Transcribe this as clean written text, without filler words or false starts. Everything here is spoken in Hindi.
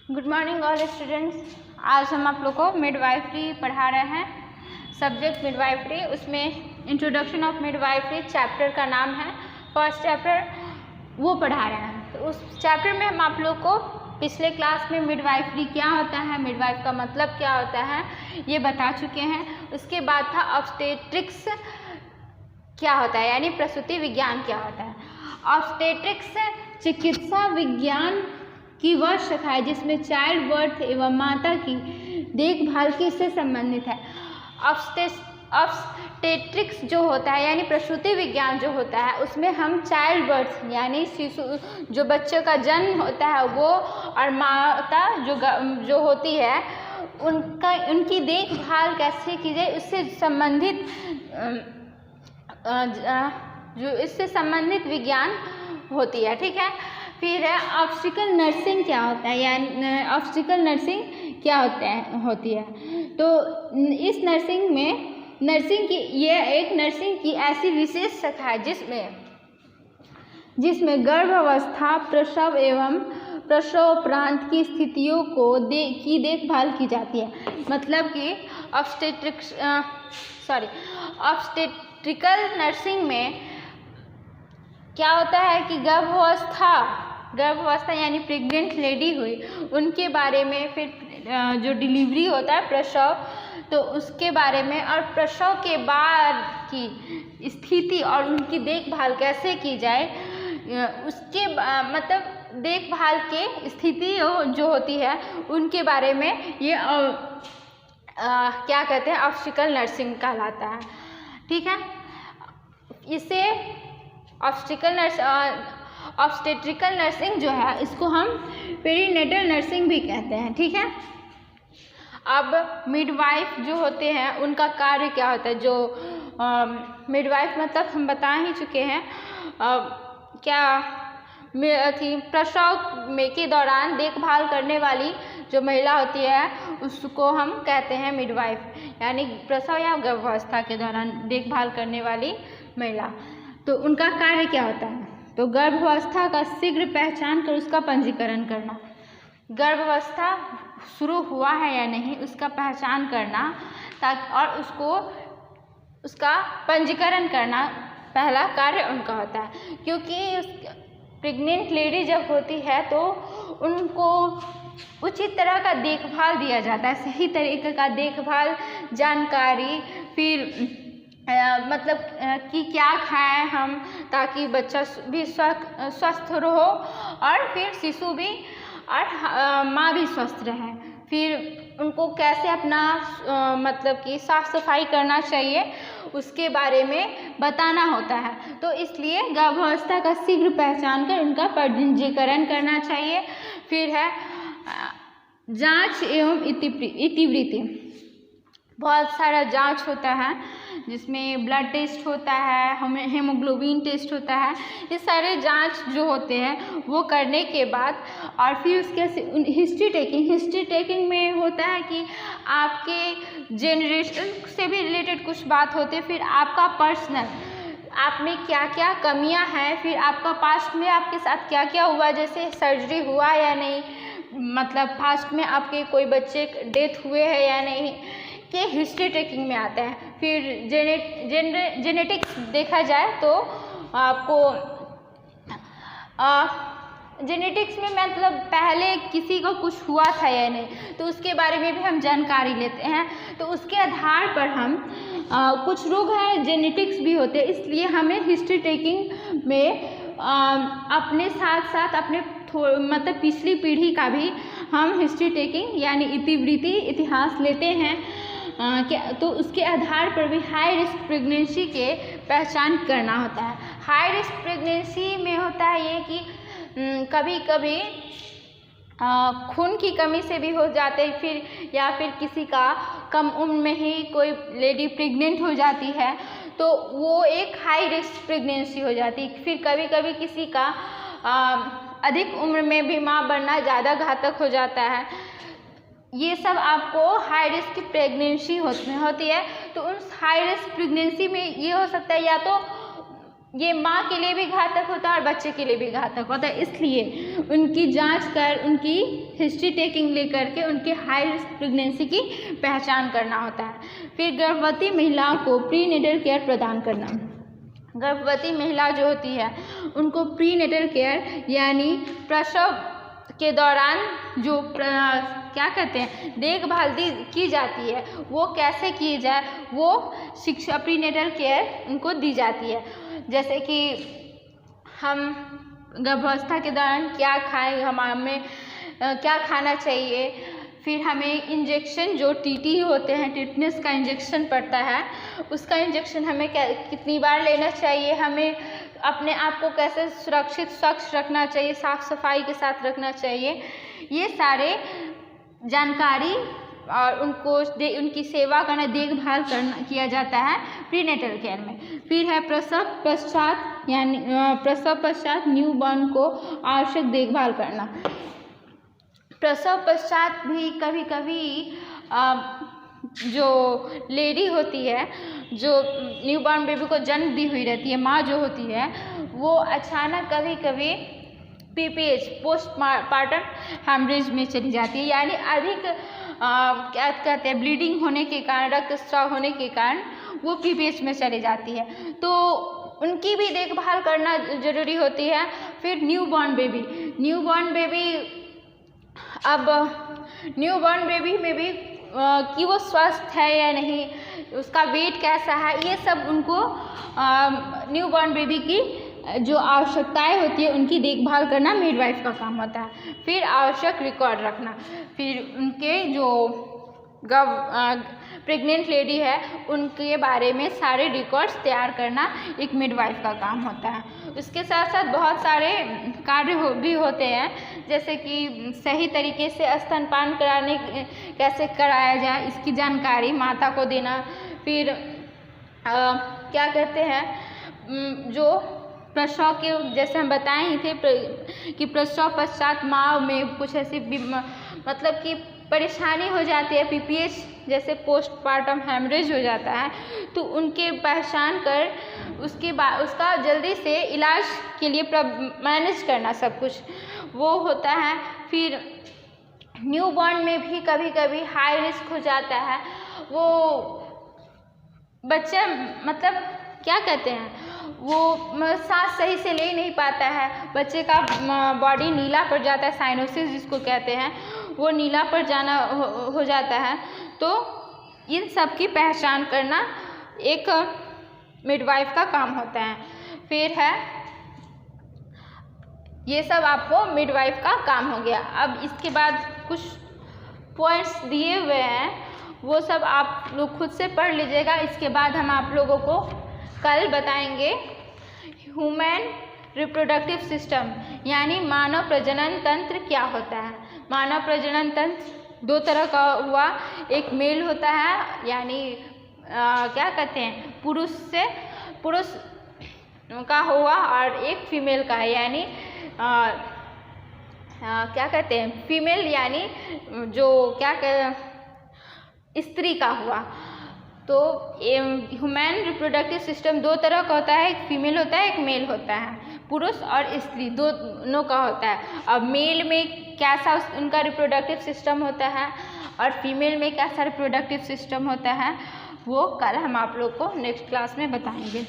Good morning all students. आज हम आप लोग को मिडवाइफरी पढ़ा रहे हैं, सब्जेक्ट मिडवाइफरी। उसमें इंट्रोडक्शन ऑफ मिडवाइफरी चैप्टर का नाम है, फर्स्ट चैप्टर वो पढ़ा रहे हैं। तो उस चैप्टर में हम आप लोग को पिछले क्लास में मिडवाइफरी क्या होता है, मिडवाइफ का मतलब क्या होता है, ये बता चुके हैं। उसके बाद था ऑब्स्टेट्रिक्स क्या होता है, यानी प्रसूति विज्ञान क्या होता है। ऑब्स्टेट्रिक्स चिकित्सा विज्ञान की वह शाखा है जिसमें चाइल्ड बर्थ एवं माता की देखभाल की से संबंधित है। ऑब्स्टेट्रिक्स जो होता है यानी प्रसूति विज्ञान जो होता है, उसमें हम चाइल्ड बर्थ यानी शिशु जो बच्चे का जन्म होता है वो, और माता जो होती है उनकी देखभाल कैसे की जाए उससे संबंधित जो इससे संबंधित विज्ञान होती है। ठीक है। फिर है ऑब्स्टिकल नर्सिंग क्या होता है, यानी ऑब्स्टिकल नर्सिंग क्या होती है। तो इस नर्सिंग की ये एक नर्सिंग की ऐसी विशेष शाखा है जिसमें गर्भावस्था, प्रसव एवं प्रसवोपरांत की स्थितियों की देखभाल की जाती है। मतलब कि ऑब्स्टेट्रिकल नर्सिंग में क्या होता है कि गर्भावस्था यानी प्रेग्नेंट लेडी हुई उनके बारे में, फिर जो डिलीवरी होता है प्रसव, तो उसके बारे में, और प्रसव के बाद की स्थिति और उनकी देखभाल कैसे की जाए उसके मतलब देखभाल के स्थिति जो होती है उनके बारे में ये क्या कहते हैं, ऑब्स्टिकल नर्सिंग कहलाता है। ठीक है। इसे ऑब्स्टेट्रिकल नर्सिंग जो है इसको हम पेरीनेटल नर्सिंग भी कहते हैं। ठीक है। अब मिडवाइफ जो होते हैं उनका कार्य क्या होता है। जो मिडवाइफ मतलब हम बता ही चुके हैं, प्रसव में के दौरान देखभाल करने वाली जो महिला होती है उसको हम कहते हैं मिडवाइफ, यानी प्रसव या गर्भावस्था के दौरान देखभाल करने वाली महिला। तो उनका कार्य क्या होता है, तो गर्भावस्था का शीघ्र पहचान कर उसका पंजीकरण करना। गर्भावस्था शुरू हुआ है या नहीं उसका पहचान करना, ताकि और उसका पंजीकरण करना पहला कार्य उनका होता है। क्योंकि प्रेग्नेंट लेडी जब होती है तो उनको उचित तरह का देखभाल दिया जाता है, सही तरीके का देखभाल, जानकारी, फिर मतलब कि क्या खाएं हम ताकि बच्चा भी स्वस्थ रहो, और फिर शिशु भी और माँ भी स्वस्थ रहे। फिर उनको कैसे अपना मतलब कि साफ सफाई करना चाहिए उसके बारे में बताना होता है। तो इसलिए गर्भावस्था का शीघ्र पहचान कर उनका पंजीकरण करना चाहिए। फिर है जांच एवं इतिवृत्ति। बहुत सारा जांच होता है जिसमें ब्लड टेस्ट होता है, हेमोग्लोबिन टेस्ट होता है। ये सारे जांच जो होते हैं वो करने के बाद, और फिर उसके हिस्ट्री टेकिंग में होता है कि आपके जनरेशन से भी रिलेटेड कुछ बात होती है। फिर आपका पर्सनल, आप में क्या क्या कमियां हैं, फिर आपका पास्ट में आपके साथ क्या क्या हुआ, जैसे सर्जरी हुआ या नहीं, मतलब पास्ट में आपके कोई बच्चे डेथ हुए हैं या नहीं, के हिस्ट्री टेकिंग में आते हैं। फिर जेनेटिक्स देखा जाए तो आपको जेनेटिक्स में मतलब पहले किसी को कुछ हुआ था या नहीं, तो उसके बारे में भी हम जानकारी लेते हैं। तो उसके आधार पर हम कुछ रोग हैं जेनेटिक्स भी होते हैं, इसलिए हमें हिस्ट्री टेकिंग में अपने साथ साथ अपने मतलब पिछली पीढ़ी का भी हम हिस्ट्री टेकिंग यानी इतिवृत्ति इतिहास लेते हैं। तो उसके आधार पर भी हाई रिस्क प्रेगनेंसी के पहचान करना होता है। हाई रिस्क प्रेगनेंसी में होता है ये कि कभी कभी खून की कमी से भी हो जाते हैं, फिर या फिर किसी का कम उम्र में ही कोई लेडी प्रेग्नेंट हो जाती है तो वो एक हाई रिस्क प्रेगनेंसी हो जाती है। फिर कभी कभी किसी का अधिक उम्र में भी माँ बनना ज़्यादा घातक हो जाता है। ये सब आपको हाई रिस्क प्रेगनेंसी होती है। तो उस हाई रिस्क प्रेगनेंसी में ये हो सकता है या तो ये माँ के लिए भी घातक होता है और बच्चे के लिए भी घातक होता है। इसलिए उनकी जांच कर, उनकी हिस्ट्री टेकिंग लेकर के उनके हाई रिस्क प्रेगनेंसी की पहचान करना होता है। फिर गर्भवती महिलाओं को प्रीनेटल केयर प्रदान करना। गर्भवती महिला जो होती है उनको प्रीनेटल केयर यानी प्रसव के दौरान जो क्या कहते हैं देखभाल की जाती है वो कैसे की जाए, वो शिक्षा प्रीनेटल केयर उनको दी जाती है। जैसे कि हम गर्भावस्था के दौरान क्या खाएं, हमें क्या खाना चाहिए, फिर हमें इंजेक्शन जो टीटी होते हैं, टिटनेस का इंजेक्शन पड़ता है, उसका इंजेक्शन हमें कितनी बार लेना चाहिए, हमें अपने आप को कैसे सुरक्षित स्वच्छ रखना चाहिए, साफ़ सफाई के साथ रखना चाहिए, ये सारे जानकारी और उनकी सेवा करना, देखभाल करना किया जाता है प्रीनेटल केयर में। फिर है प्रसव पश्चात, यानी प्रसव पश्चात न्यूबॉर्न को आवश्यक देखभाल करना। प्रसव पश्चात भी कभी कभी जो लेडी होती है, जो न्यूबॉर्न बेबी को जन्म दी हुई रहती है, माँ जो होती है, वो अचानक कभी कभी PPH पोस्टमार्टम हेमरेज में चली जाती है, यानी अधिक क्या कहते हैं ब्लीडिंग होने के कारण, रक्तस्राव होने के कारण वो PPH में चली जाती है, तो उनकी भी देखभाल करना ज़रूरी होती है। फिर न्यूबॉर्न बेबी अब न्यूबॉर्न बेबी में भी कि वो स्वस्थ है या नहीं, उसका वेट कैसा है, ये सब उनको न्यूबॉर्न बेबी की जो आवश्यकताएं होती है उनकी देखभाल करना मिडवाइफ का काम होता है। फिर आवश्यक रिकॉर्ड रखना, फिर उनके जो प्रेग्नेंट लेडी है उनके बारे में सारे रिकॉर्ड्स तैयार करना एक मिडवाइफ का काम होता है। उसके साथ साथ बहुत सारे कार्य भी होते हैं, जैसे कि सही तरीके से स्तनपान कैसे कराया जाए इसकी जानकारी माता को देना। फिर क्या कहते हैं जो प्रसव के, जैसे हम बताए ही थे कि प्रसव पश्चात माँ में कुछ ऐसी मतलब कि परेशानी हो जाती है, PPH जैसे पोस्टमार्टम हेमरेज हो जाता है, तो उनके पहचान कर उसके बाद उसका जल्दी से इलाज के लिए मैनेज करना सब कुछ वो होता है। फिर न्यूबॉर्न में भी कभी कभी हाई रिस्क हो जाता है, वो बच्चा मतलब क्या कहते हैं वो सांस सही से ले नहीं पाता है, बच्चे का बॉडी नीला पड़ जाता है, साइनोसिस जिसको कहते हैं वो नीला पड़ जाना हो जाता है। तो इन सब की पहचान करना एक मिडवाइफ का काम होता है। फिर है ये सब आपको मिडवाइफ का काम हो गया। अब इसके बाद कुछ पॉइंट्स दिए हुए हैं, वो सब आप लोग खुद से पढ़ लीजिएगा। इसके बाद हम आप लोगों को कल बताएंगे ह्यूमन रिप्रोडक्टिव सिस्टम यानी मानव प्रजनन तंत्र क्या होता है। मानव प्रजनन तंत्र दो तरह का हुआ, एक मेल होता है यानी क्या कहते हैं पुरुष का हुआ, और एक फीमेल का है यानी क्या कहते हैं फीमेल यानी जो क्या स्त्री का हुआ। तो ह्यूमन रिप्रोडक्टिव सिस्टम दो तरह का होता है, एक फीमेल होता है एक मेल होता है, पुरुष और स्त्री दोनों का होता है। अब मेल में कैसा उनका रिप्रोडक्टिव सिस्टम होता है और फीमेल में कैसा रिप्रोडक्टिव सिस्टम होता है वो कल हम आप लोग को नेक्स्ट क्लास में बताएंगे।